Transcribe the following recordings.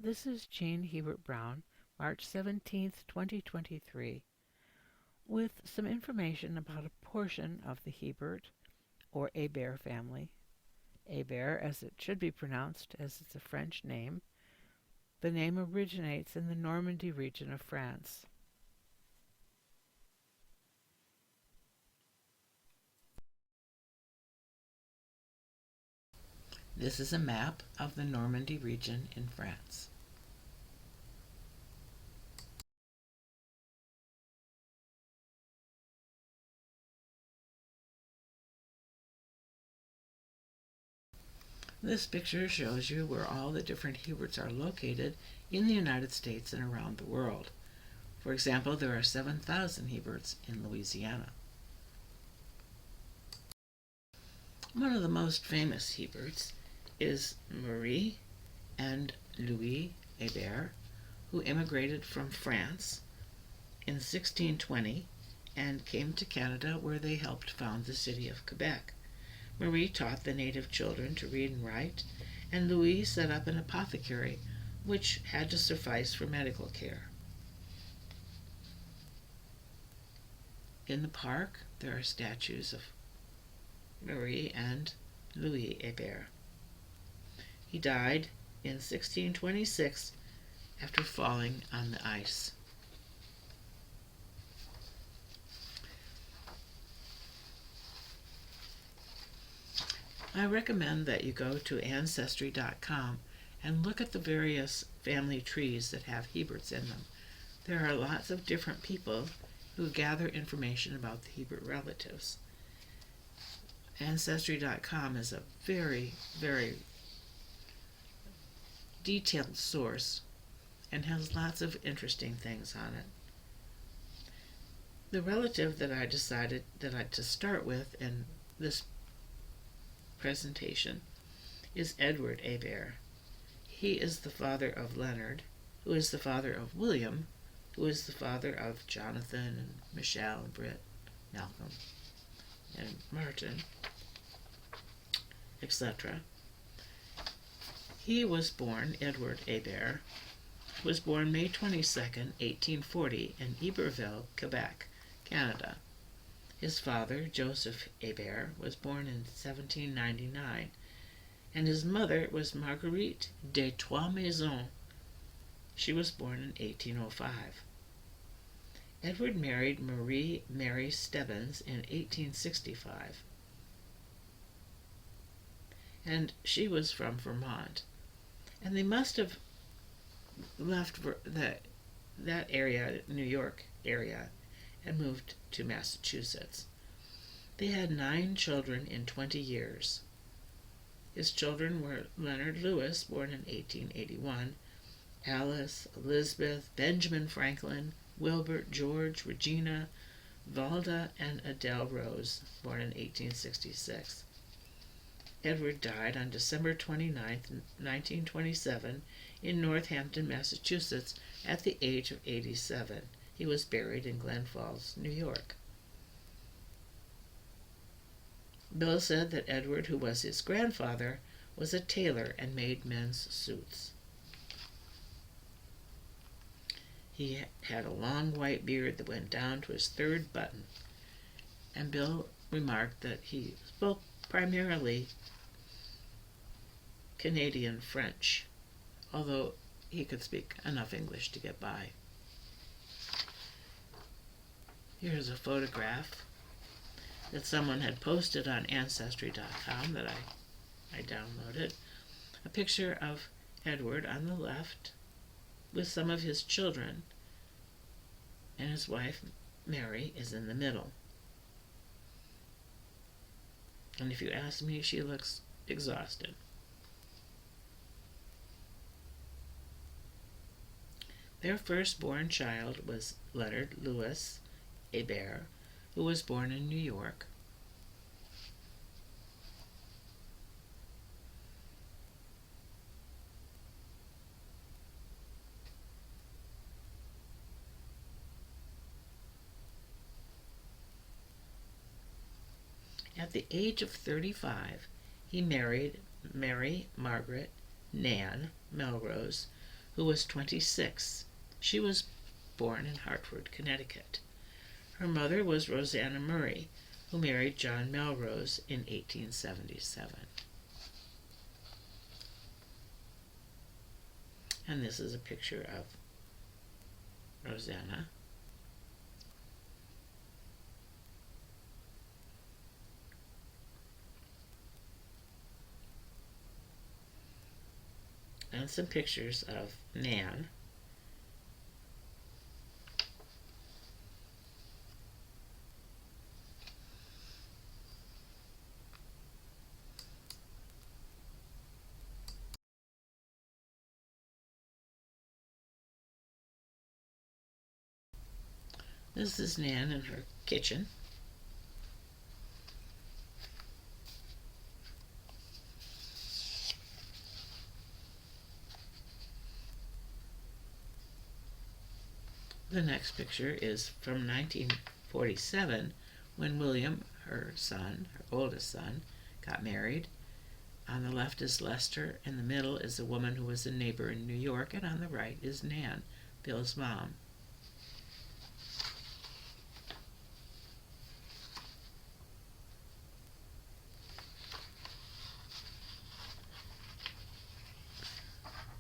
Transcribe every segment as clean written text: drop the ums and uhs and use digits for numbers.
This is Jean Hebert Brown, March 17th, 2023, with some information about a portion of the Hebert or Hebert family. Hebert, as it should be pronounced, as it's a French name. The name originates in the Normandy region of France. This is a map of the Normandy region in France. This picture shows you where all the different Heberts are located in the United States and around the world. For example, there are 7,000 Heberts in Louisiana. One of the most famous Heberts is Marie and Louis Hebert, who immigrated from France in 1620 and came to Canada, where they helped found the city of Quebec. Marie taught the native children to read and write, and Louis set up an apothecary, which had to suffice for medical care. In the park, there are statues of Marie and Louis Hebert. He died in 1626 after falling on the ice. I recommend that you go to Ancestry.com and look at the various family trees that have Heberts in them. There are lots of different people who gather information about the Hebert relatives. Ancestry.com is a very, very detailed source and has lots of interesting things on it. The relative that I decided to start with in this presentation is Edward Hebert. He is the father of Leonard, who is the father of William, who is the father of Jonathan and Michelle and Britt, Malcolm and Martin, etc. He was born, Edward Hebert, was born May 22nd, 1840 in Iberville, Quebec, Canada. His father, Joseph Hebert, was born in 1799, and his mother was Marguerite de Trois Maisons. She was born in 1805. Edward married Marie Mary Stebbins in 1865, and she was from Vermont. And they must have left that area, New York area, and moved to Massachusetts. They had 9 children in 20 years. His children were Leonard Lewis, born in 1881, Alice, Elizabeth, Benjamin Franklin, Wilbert, George, Regina, Valda, and Adele Rose, born in 1866. Edward died on December 29, 1927, in Northampton, Massachusetts, at the age of 87. He was buried in Glen Falls, New York. Bill said that Edward, who was his grandfather, was a tailor and made men's suits. He had a long white beard that went down to his 3rd button, and Bill remarked that he spoke primarily Canadian French, although he could speak enough English to get by. Here's a photograph that someone had posted on Ancestry.com that I downloaded. A picture of Edward on the left with some of his children, and his wife Mary is in the middle. And if you ask me, she looks exhausted. Their firstborn child was Leonard Louis Hebert, who was born in New York. At the age of 35, he married Mary Margaret Nan Melrose, who was 26. She was born in Hartford, Connecticut. Her mother was Rosanna Murray, who married John Melrose in 1877. And this is a picture of Rosanna. And some pictures of Nan. This is Nan in her kitchen. The next picture is from 1947 when William, her son, her oldest son, got married. On the left is Lester, in the middle is a woman who was a neighbor in New York, and on the right is Nan, Bill's mom.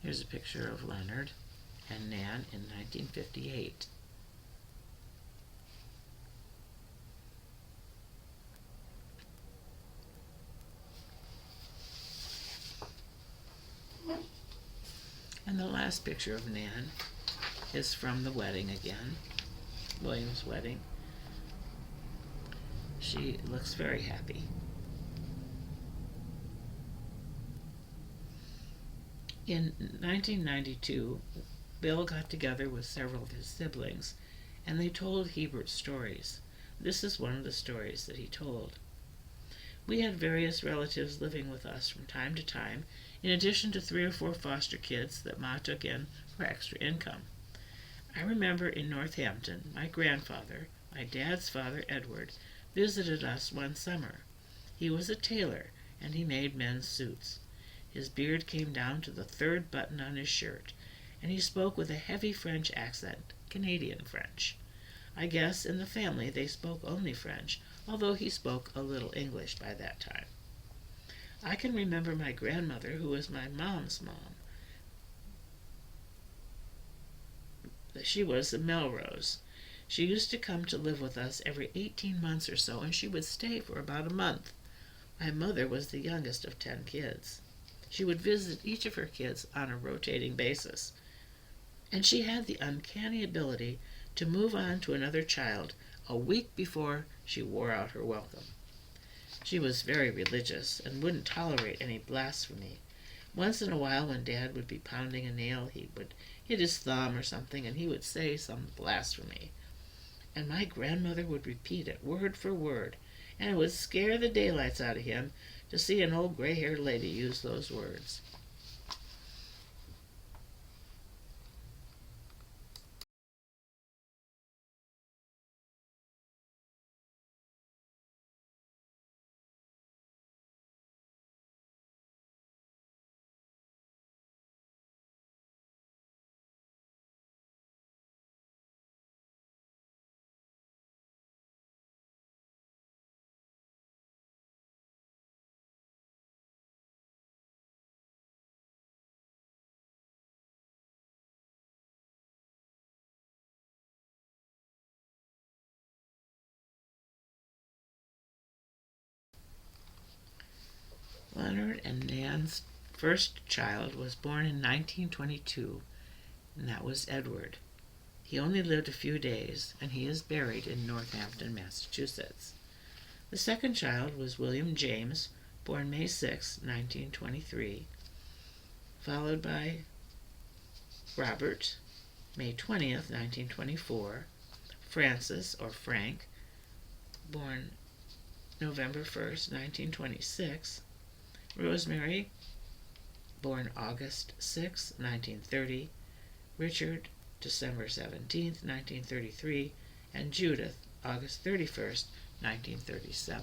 Here's a picture of Leonard and Nan in 1958. And the last picture of Nan is from the wedding again, William's wedding. She looks very happy. In 1992, Bill got together with several of his siblings, and they told Hebert stories. This is one of the stories that he told. We had various relatives living with us from time to time, in addition to 3 or 4 foster kids that Ma took in for extra income. I remember in Northampton, my grandfather, my dad's father Edward, visited us one summer. He was a tailor, and he made men's suits. His beard came down to the 3rd button on his shirt, and he spoke with a heavy French accent, Canadian French. I guess in the family they spoke only French, although he spoke a little English by that time. I can remember my grandmother, who was my mom's mom. She was a Melrose. She used to come to live with us every 18 months or so, and she would stay for about a month. My mother was the youngest of 10 kids. She would visit each of her kids on a rotating basis, and she had the uncanny ability to move on to another child a week before she wore out her welcome. She was very religious and wouldn't tolerate any blasphemy. Once in a while, when Dad would be pounding a nail, he would hit his thumb or something, and he would say some blasphemy. And my grandmother would repeat it word for word, and it would scare the daylights out of him to see an old gray-haired lady use those words. Leonard and Nan's first child was born in 1922, and that was Edward. He only lived a few days, and he is buried in Northampton, Massachusetts. The second child was William James, born May 6, 1923, followed by Robert, May 20th, 1924, Francis, or Frank, born November 1st, 1926, Rosemary, born August 6, 1930, Richard, December 17, 1933, and Judith, August 31st, 1937.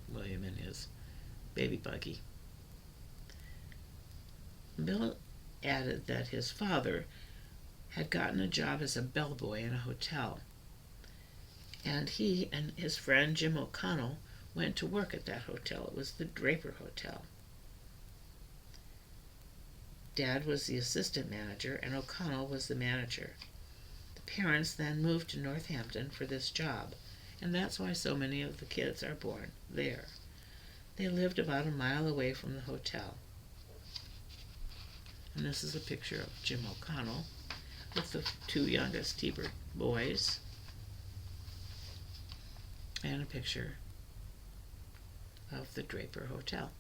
William in his baby buggy. Bill added that his father had gotten a job as a bellboy in a hotel, and he and his friend Jim O'Connell went to work at that hotel. It was the Draper Hotel. Dad was the assistant manager and O'Connell was the manager. The parents then moved to Northampton for this job, and that's why so many of the kids are born there. They lived about a mile away from the hotel. And this is a picture of Jim O'Connell with the two youngest Hebert boys, and a picture of the Draper Hotel.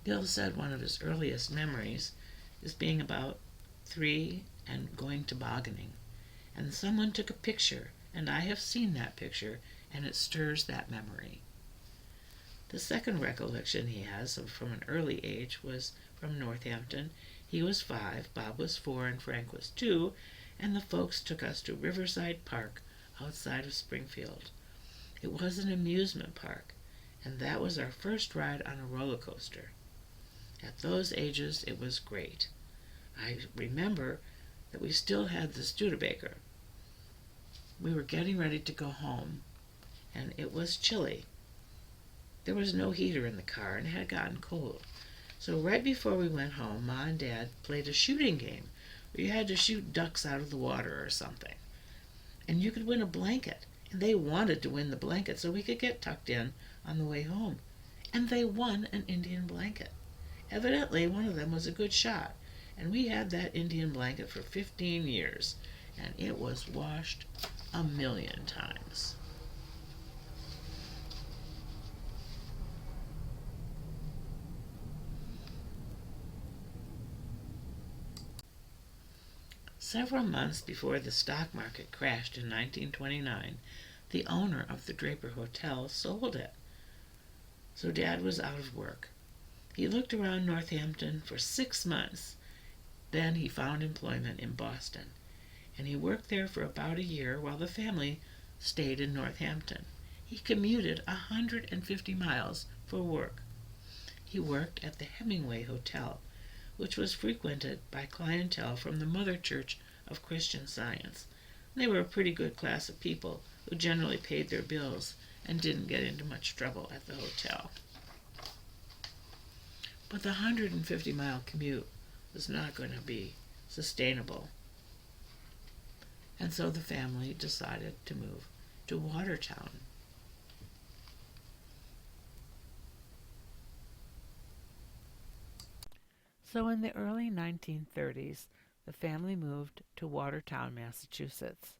Bill said one of his earliest memories is being about 3 and going tobogganing, and someone took a picture, and I have seen that picture, and it stirs that memory. The second recollection he has from an early age was from Northampton. He was 5, Bob was 4, and Frank was 2, and the folks took us to Riverside Park outside of Springfield. It was an amusement park, and that was our first ride on a roller coaster. At those ages, it was great. I remember that we still had the Studebaker. We were getting ready to go home, and it was chilly. There was no heater in the car, and it had gotten cold. So right before we went home, Ma and Dad played a shooting game where you had to shoot ducks out of the water or something. And you could win a blanket. And they wanted to win the blanket so we could get tucked in on the way home. And they won an Indian blanket. Evidently, one of them was a good shot, and we had that Indian blanket for 15 years, and it was washed a million times. Several months before the stock market crashed in 1929, the owner of the Draper Hotel sold it. So Dad was out of work. He looked around Northampton for 6 months. Then he found employment in Boston, and he worked there for about a year while the family stayed in Northampton. He commuted 150 miles for work. He worked at the Hemingway Hotel, which was frequented by clientele from the Mother Church of Christian Science. They were a pretty good class of people who generally paid their bills and didn't get into much trouble at the hotel. But the 150-mile commute was not going to be sustainable. And so the family decided to move to Watertown. So in the early 1930s, the family moved to Watertown, Massachusetts.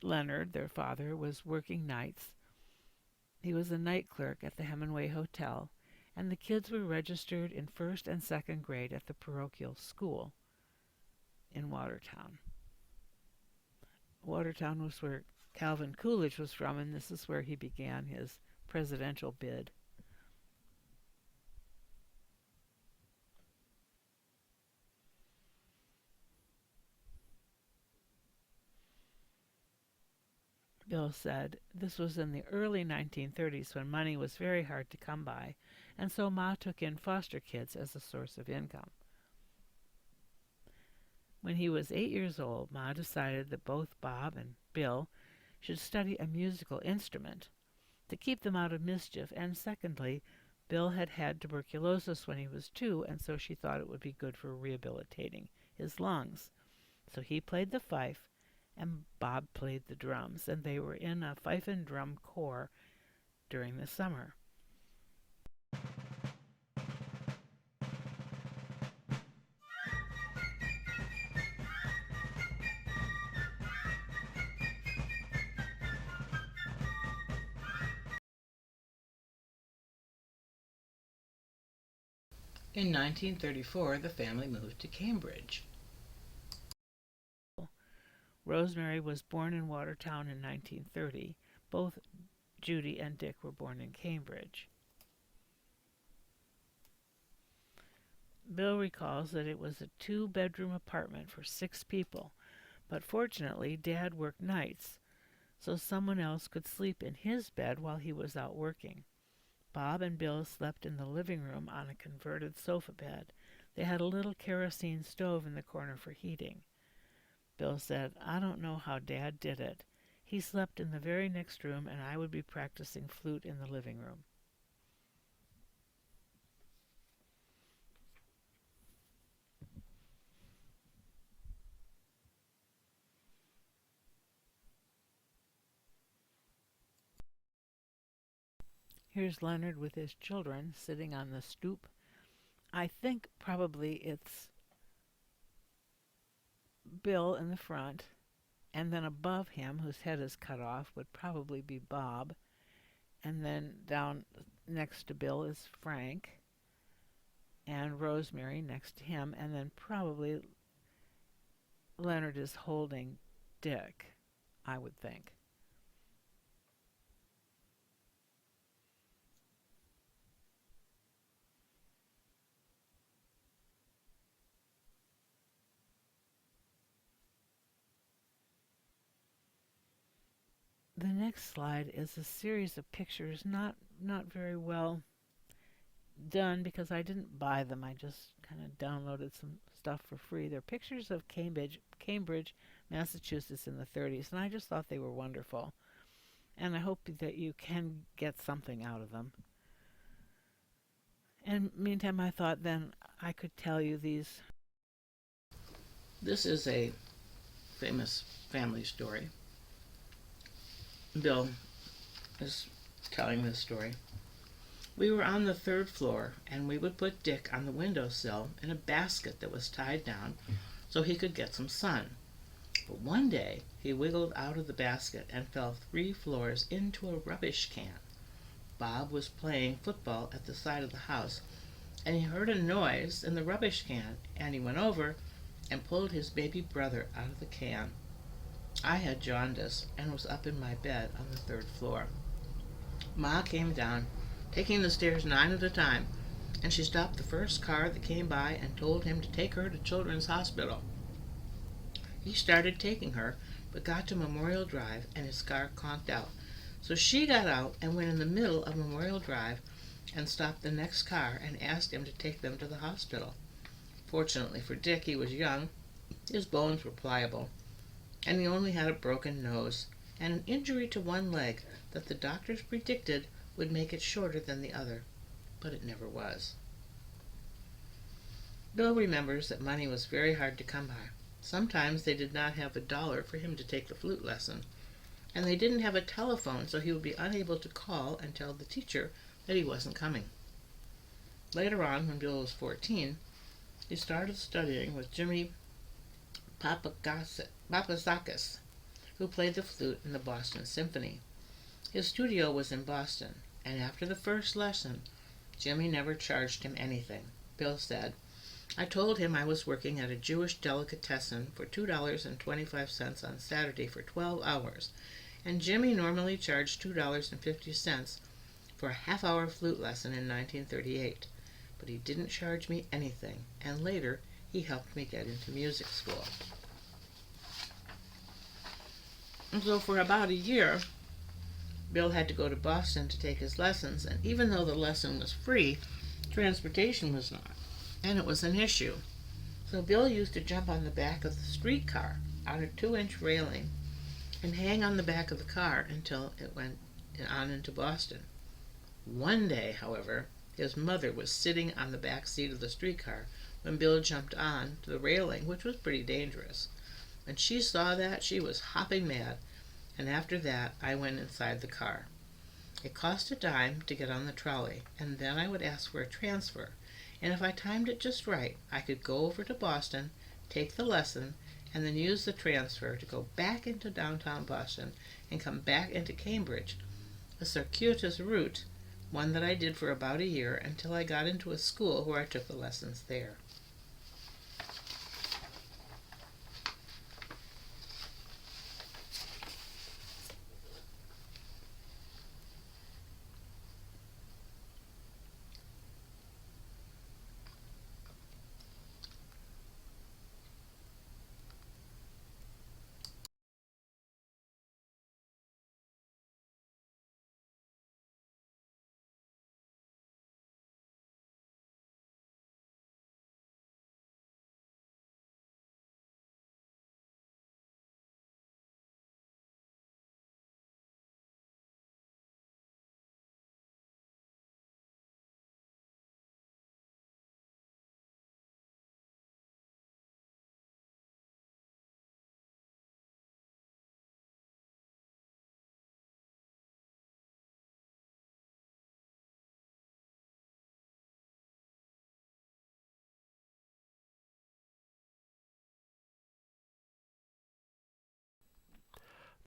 Leonard, their father, was working nights. He was a night clerk at the Hemingway Hotel, and the kids were registered in first and second grade at the parochial school in Watertown. Watertown was where Calvin Coolidge was from, and this is where he began his presidential bid. Bill said this was in the early 1930s when money was very hard to come by, and so Ma took in foster kids as a source of income. When he was 8 years old, Ma decided that both Bob and Bill should study a musical instrument to keep them out of mischief, and secondly, Bill had had tuberculosis when he was 2, and so she thought it would be good for rehabilitating his lungs. So he played the fife, and Bob played the drums, and they were in a fife and drum corps during the summer. In 1934, the family moved to Cambridge. Rosemary was born in Watertown in 1930. Both Judy and Dick were born in Cambridge. Bill recalls that it was a two-bedroom apartment for 6 people, but fortunately Dad worked nights, so someone else could sleep in his bed while he was out working. Bob and Bill slept in the living room on a converted sofa bed. They had a little kerosene stove in the corner for heating. Bill said, "I don't know how Dad did it. He slept in the very next room and I would be practicing flute in the living room." Here's Leonard with his children sitting on the stoop. I think probably it's Bill in the front, and then above him, whose head is cut off, would probably be Bob, and then down next to Bill is Frank, and Rosemary next to him, and then probably Leonard is holding Dick, I would think. The next slide is a series of pictures, not very well done because I didn't buy them. I just kind of downloaded some stuff for free. They're pictures of Cambridge, Massachusetts in the 30s, and I just thought they were wonderful. And I hope that you can get something out of them. And meantime, I thought then I could tell you these. This is a famous family story. Bill is telling this story. We were on the 3rd floor, and we would put Dick on the windowsill in a basket that was tied down so he could get some sun. But one day he wiggled out of the basket and fell 3 floors into a rubbish can. Bob was playing football at the side of the house, and he heard a noise in the rubbish can, and he went over and pulled his baby brother out of the can. I had jaundice and was up in my bed on the 3rd floor. Ma came down, taking the stairs 9 at a time, and she stopped the first car that came by and told him to take her to Children's Hospital. He started taking her, but got to Memorial Drive and his car conked out. So she got out and went in the middle of Memorial Drive and stopped the next car and asked him to take them to the hospital. Fortunately for Dick, he was young, his bones were pliable, and he only had a broken nose and an injury to one leg that the doctors predicted would make it shorter than the other, but it never was. Bill remembers that money was very hard to come by. Sometimes they did not have $1 for him to take the flute lesson, and they didn't have a telephone, so he would be unable to call and tell the teacher that he wasn't coming. Later on, when Bill was 14, he started studying with Jimmy Papazakis, who played the flute in the Boston Symphony. His studio was in Boston, and after the first lesson, Jimmy never charged him anything. Bill said, "I told him I was working at a Jewish delicatessen for $2.25 on Saturday for 12 hours, and Jimmy normally charged $2.50 for a half-hour flute lesson in 1938. But he didn't charge me anything, and later he helped me get into music school." And so for about a year, Bill had to go to Boston to take his lessons, and even though the lesson was free, transportation was not, and it was an issue. So Bill used to jump on the back of the streetcar on a 2-inch railing and hang on the back of the car until it went on into Boston. One day, however, his mother was sitting on the back seat of the streetcar when Bill jumped on to the railing, which was pretty dangerous. When she saw that, she was hopping mad, and after that I went inside the car. It cost a dime to get on the trolley, and then I would ask for a transfer, and if I timed it just right, I could go over to Boston, take the lesson, and then use the transfer to go back into downtown Boston and come back into Cambridge, a circuitous route, one that I did for about a year until I got into a school where I took the lessons there.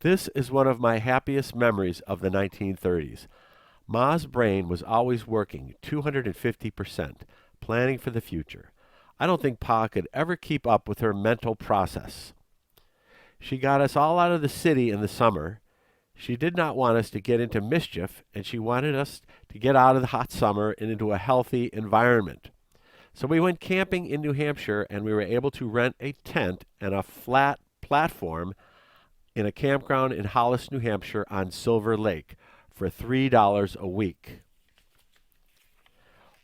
This is one of my happiest memories of the 1930s. Ma's brain was always working 250%, planning for the future. I don't think Pa could ever keep up with her mental process. She got us all out of the city in the summer. She did not want us to get into mischief, and she wanted us to get out of the hot summer and into a healthy environment. So we went camping in New Hampshire, and we were able to rent a tent and a flat platform in a campground in Hollis, New Hampshire on Silver Lake for $3 a week.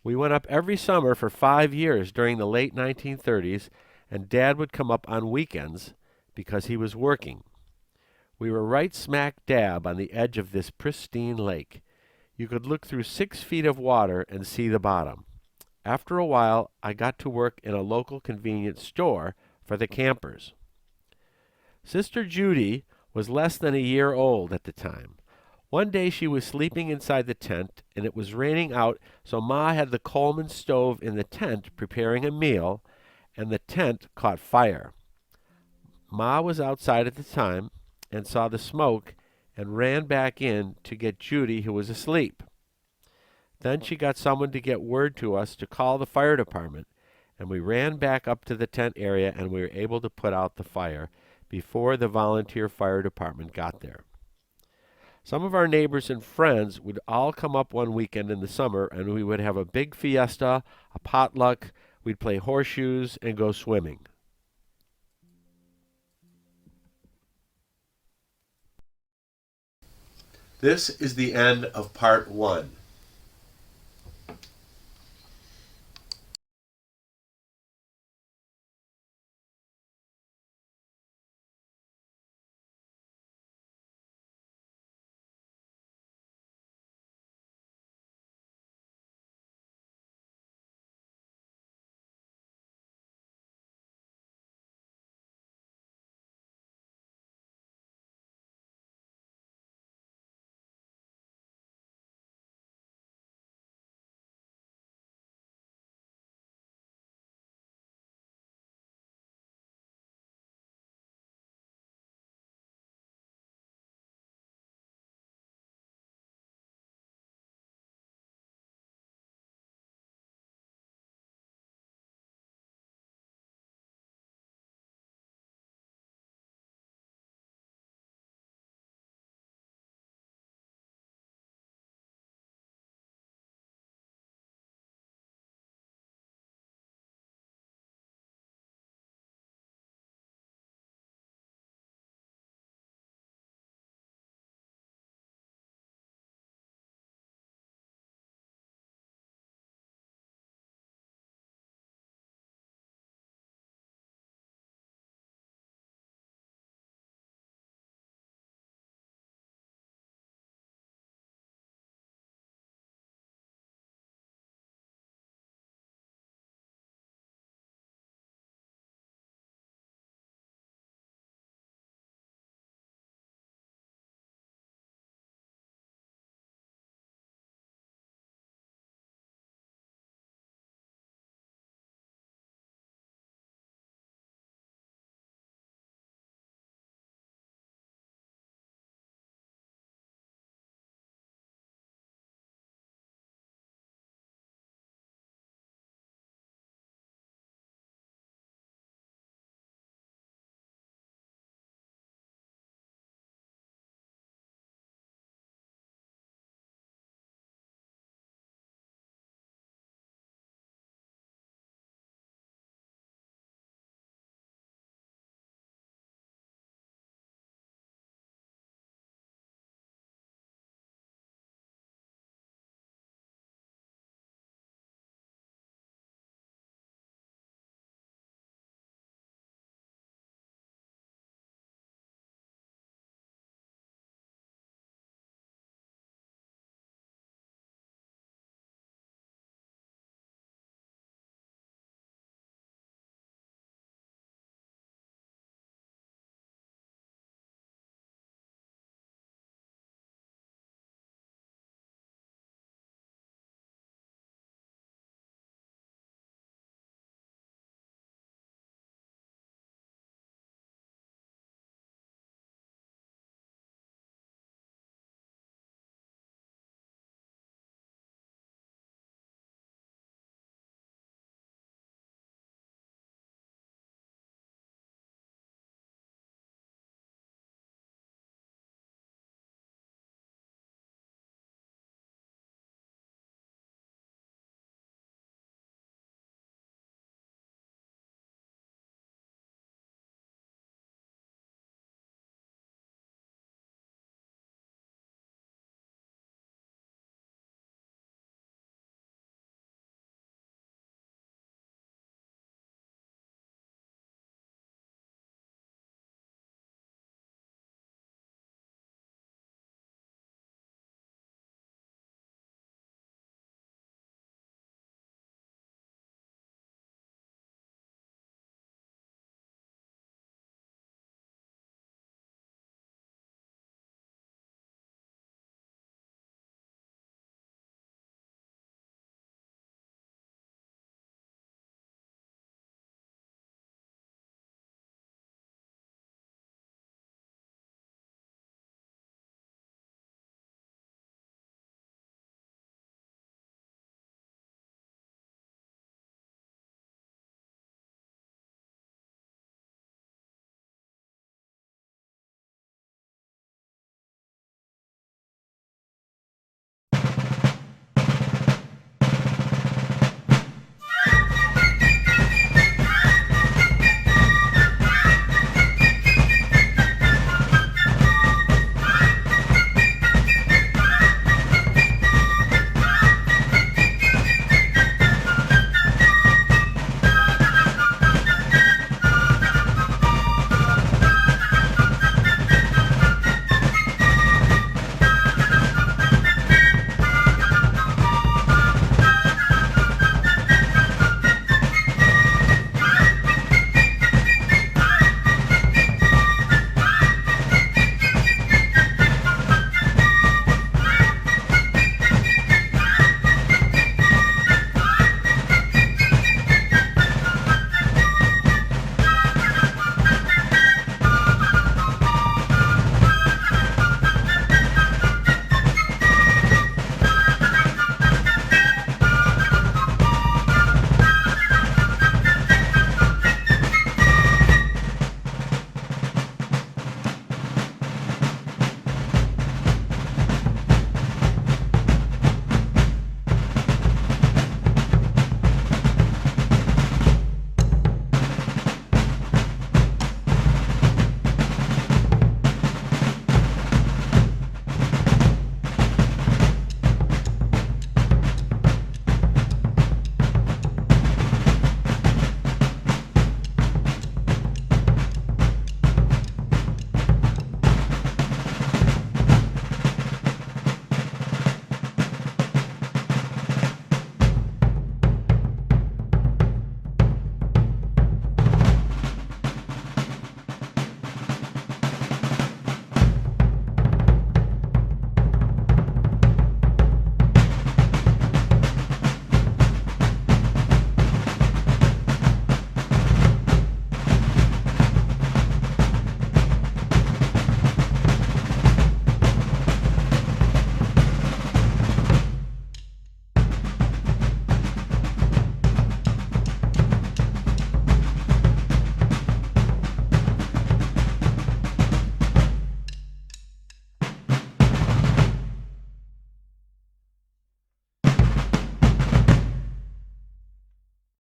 We went up every summer for 5 years during the late 1930s, and Dad would come up on weekends because he was working. We were right smack dab on the edge of this pristine lake. You could look through 6 feet of water and see the bottom. After a while, I got to work in a local convenience store for the campers. Sister Judy was less than a year old at the time. One day she was sleeping inside the tent, and it was raining out, so Ma had the Coleman stove in the tent preparing a meal, and the tent caught fire. Ma was outside at the time and saw the smoke and ran back in to get Judy, who was asleep. Then she got someone to get word to us to call the fire department, and we ran back up to the tent area, and we were able to put out the fire before the volunteer fire department got there. Some of our neighbors and friends would all come up one weekend in the summer, and we would have a big fiesta, a potluck, we'd play horseshoes, and go swimming. This is the end of part 1.